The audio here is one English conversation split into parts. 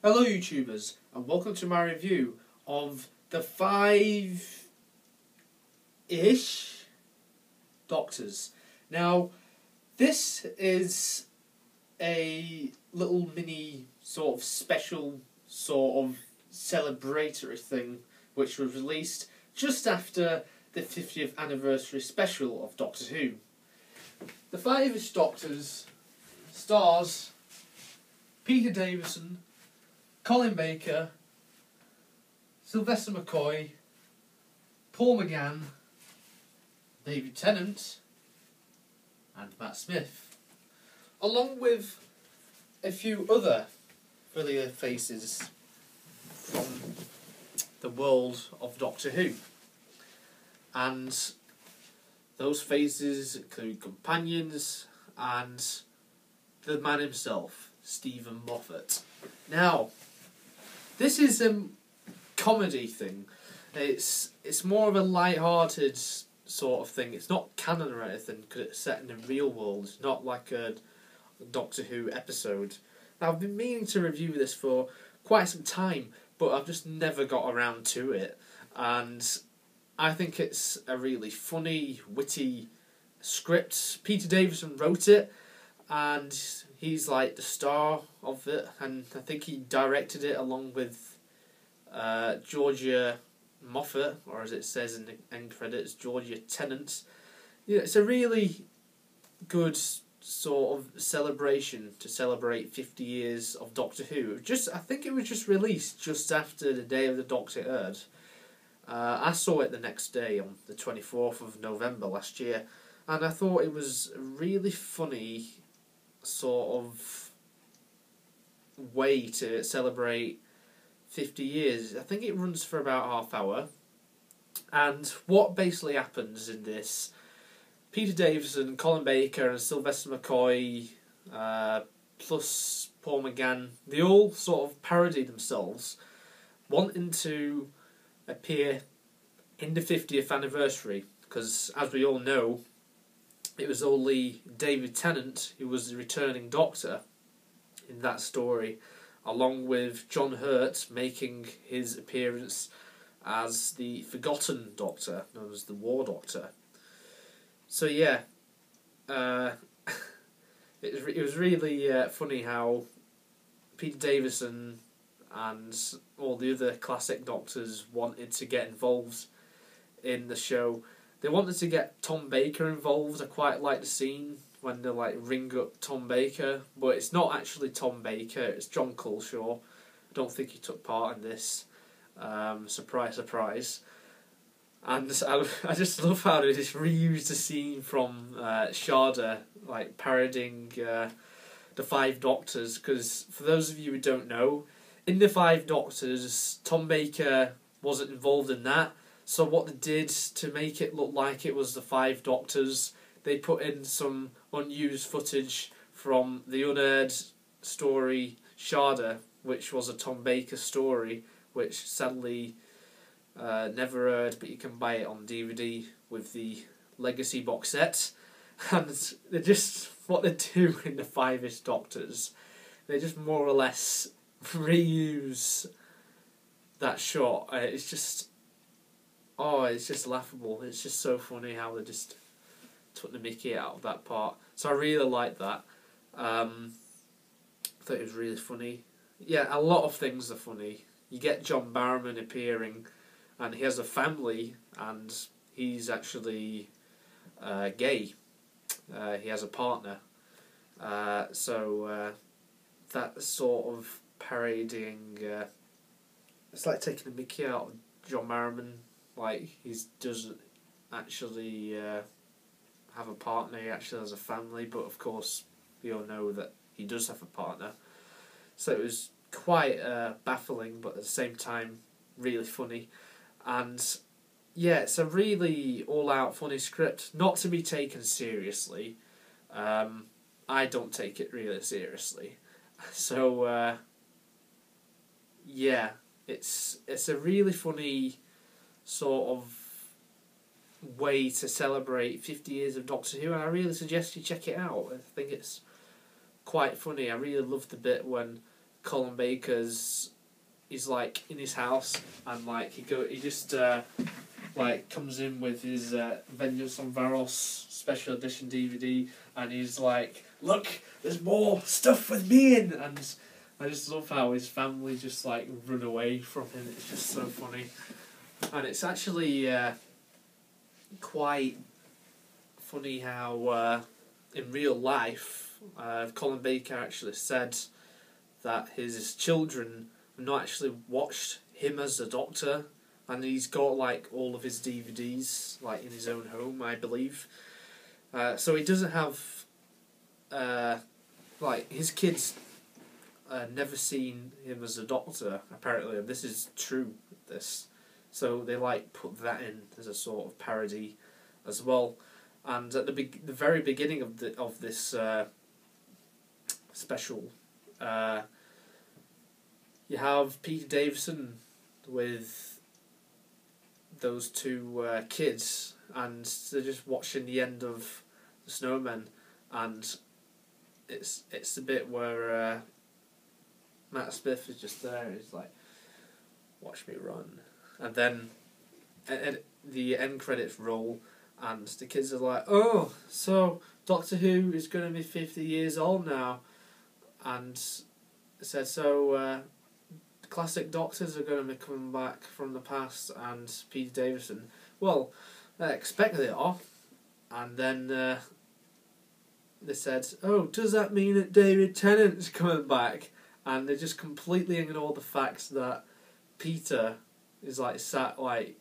Hello YouTubers, and welcome to my review of the 5-ish Doctors. Now, this is a little mini sort of special sort of celebratory thing which was released just after the 50th anniversary special of Doctor Who. The 5-ish Doctors stars Peter Davison, Colin Baker, Sylvester McCoy, Paul McGann, David Tennant, and Matt Smith, along with a few other familiar faces from the world of Doctor Who. And those faces include companions and the man himself, Stephen Moffat. Now, this is a comedy thing. It's more of a light-hearted sort of thing. It's not canon or anything because it's set in the real world. It's not like a Doctor Who episode. Now, I've been meaning to review this for quite some time, but I've just never got around to it. And I think it's a really funny, witty script. Peter Davison wrote it, and he's like the star of it, and I think he directed it along with Georgia Moffat, or as it says in the end credits, Georgia Tennant. Yeah, it's a really good sort of celebration to celebrate 50 years of Doctor Who. I think it was just released just after the day of the Doctor aired. I saw it the next day on the 24th of November last year, and I thought it was a really funny sort of way to celebrate 50 years. I think it runs for about half hour, and what basically happens in this, Peter Davison, Colin Baker and Sylvester McCoy plus Paul McGann, they all sort of parody themselves wanting to appear in the 50th anniversary, because as we all know, it was only David Tennant who was the returning Doctor in that story, along with John Hurt making his appearance as the Forgotten Doctor, known as the War Doctor. So yeah, it was really funny how Peter Davison and all the other classic Doctors wanted to get involved in the show. They wanted to get Tom Baker involved. I quite like the scene when they like ring up Tom Baker, but it's not actually Tom Baker, it's John Culshaw. I don't think he took part in this. Surprise, surprise. And I just love how they just reused the scene from Sharda, like parodying the 5 Doctors, because for those of you who don't know, in the 5 Doctors, Tom Baker wasn't involved in that, so what they did to make it look like it was the 5 Doctors, they put in some unused footage from the unaired story Sharda, which was a Tom Baker story, which sadly never aired, but you can buy it on DVD with the Legacy box set. And they just, what they do in the 5-ish Doctors, they just more or less reuse that shot. It's just laughable. It's just so funny how they just took the mickey out of that part. So I really like that. I thought it was really funny. Yeah, a lot of things are funny. You get John Barrowman appearing, and he has a family, and he's actually gay. He has a partner. So that sort of parodying, it's like taking the mickey out of John Barrowman. Like, he doesn't actually have a partner, he actually has a family, but of course we all know that he does have a partner. So it was quite baffling, but at the same time really funny. And yeah, it's a really all-out funny script, not to be taken seriously. I don't take it really seriously. So yeah, it's a really funny sort of way to celebrate 50 years of Doctor Who, and I really suggest you check it out. I think it's quite funny. I really loved the bit when Colin Baker's, he's like in his house, and like he just like comes in with his Vengeance on Varos special edition DVD, and he's like, look, there's more stuff with me in, and I just love how his family just like run away from him. It's just so funny, and it's actually quite funny how in real life Colin Baker actually said that his children have not actually watched him as a doctor, and he's got like all of his DVDs like in his own home, I believe. So he doesn't have like his kids never seen him as a doctor, apparently, and this is true. So they like put that in as a sort of parody as well. And at the very beginning of this special, you have Peter Davison with those two kids, and they're just watching the end of The Snowmen, and it's the bit where Matt Smith is just there. He's like, "Watch me run," and then the end credits roll, and the kids are like, "Oh, so Doctor Who is going to be 50 years old now," and it said so. Classic Doctors are going to be coming back from the past, and Peter Davison. Well, I expect they are, and then they said, "Oh, does that mean that David Tennant's coming back?" And they just completely ignore the fact that Peter is like sat like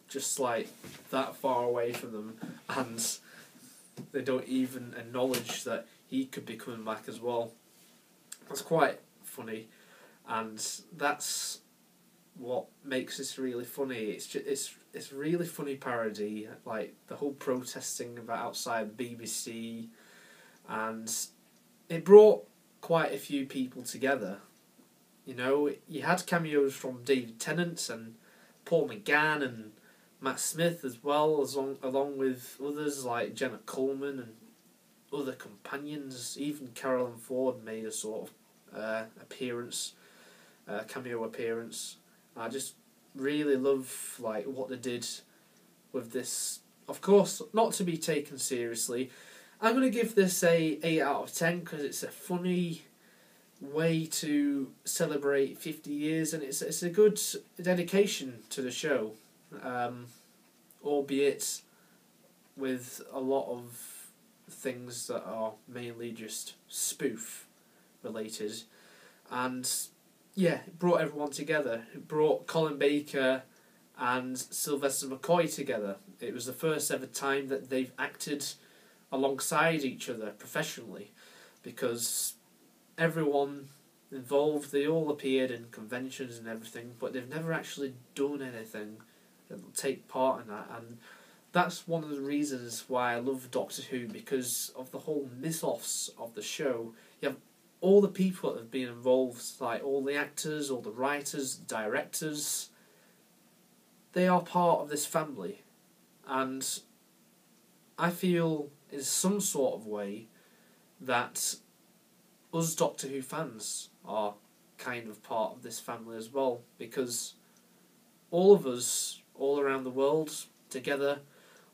just like that far away from them, and they don't even acknowledge that he could be coming back as well. That's quite funny, and that's what makes this really funny. It's really funny parody, like the whole protesting about outside the BBC, and it brought quite a few people together. You know, you had cameos from David Tennant and Paul McGann and Matt Smith as well, along with others like Jenna Coleman and other companions. Even Carolyn Ford made a sort of cameo appearance. I just really love like what they did with this. Of course, not to be taken seriously. I'm going to give this a 8 out of 10 because it's a funny way to celebrate 50 years, and it's a good dedication to the show, albeit with a lot of things that are mainly just spoof related. And yeah, it brought everyone together. It brought Colin Baker and Sylvester McCoy together. It was the first ever time that they've acted alongside each other professionally, because everyone involved, they all appeared in conventions and everything, but they've never actually done anything that'll take part in that. And that's one of the reasons why I love Doctor Who, because of the whole mythos of the show. You have all the people that have been involved, like all the actors, all the writers, directors, they are part of this family. And I feel in some sort of way that us Doctor Who fans are kind of part of this family as well, because all of us, all around the world, together,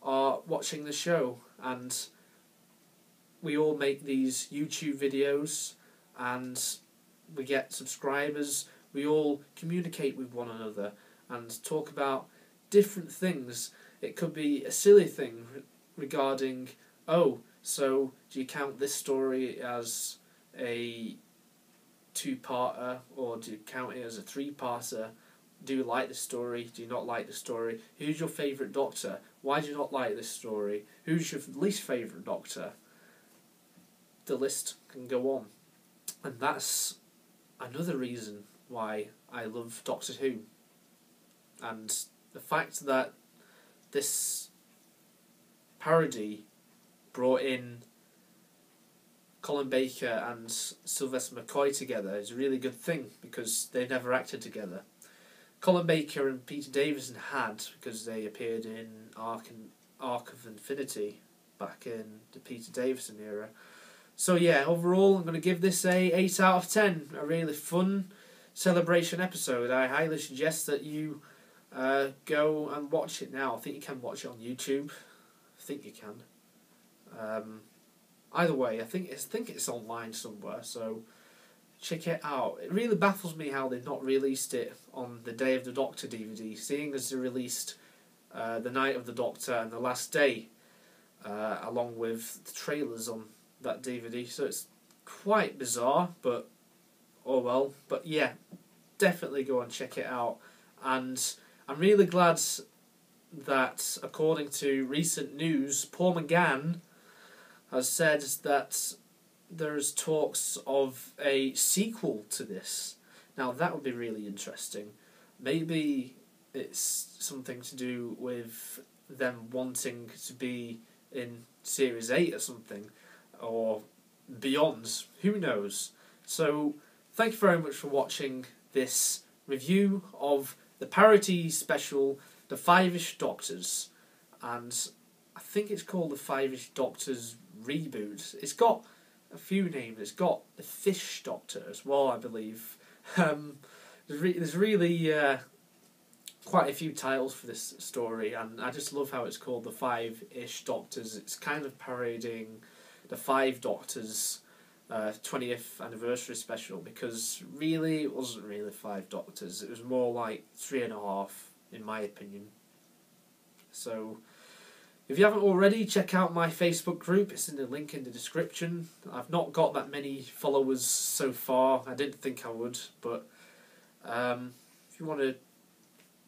are watching the show, and we all make these YouTube videos, and we get subscribers, we all communicate with one another, and talk about different things. It could be a silly thing regarding, oh, so do you count this story as a two-parter, or do you count it as a three-parter? Do you like the story? Do you not like the story? Who's your favourite Doctor? Why do you not like this story? Who's your least favourite Doctor? The list can go on. And that's another reason why I love Doctor Who. And the fact that this parody brought in Colin Baker and Sylvester McCoy together is a really good thing, because they never acted together. Colin Baker and Peter Davison had, because they appeared in Arc of Infinity back in the Peter Davison era. So yeah, overall I'm going to give this a 8 out of 10. A really fun celebration episode. I highly suggest that you go and watch it now. I think you can watch it on YouTube. I think you can. Either way, I think it's online somewhere, so check it out. It really baffles me how they've not released it on the Day of the Doctor DVD, seeing as they released The Night of the Doctor and The Last Day, along with the trailers on that DVD. So it's quite bizarre, but oh well. But yeah, definitely go and check it out. And I'm really glad that, according to recent news, Paul McGann has said that there's talks of a sequel to this. Now that would be really interesting. Maybe it's something to do with them wanting to be in Series 8 or something, or beyond. Who knows? So thank you very much for watching this review of the parody special, The Five-ish Doctors, and I think it's called The Five-ish Doctors Reboot. It's got a few names. It's got the Fish Doctor as well, I believe. There's really quite a few titles for this story, and I just love how it's called The Five-ish Doctors. It's kind of parodying the Five Doctors 20th anniversary special, because really it wasn't really 5 Doctors. It was more like 3.5, in my opinion. So if you haven't already, check out my Facebook group. It's in the link in the description. I've not got that many followers so far. I didn't think I would, but if you want to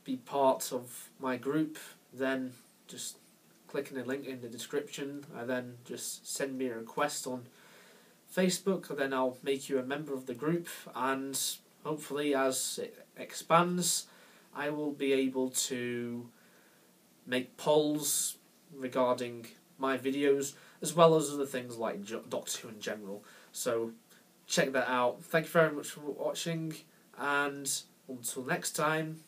be part of my group, then just click on the link in the description, and then just send me a request on Facebook, and then I'll make you a member of the group, and hopefully as it expands I will be able to make polls regarding my videos, as well as other things like Doctor Who in general. So check that out. Thank you very much for watching, and until next time,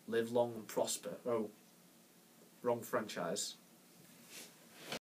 live long and prosper. Oh, wrong franchise.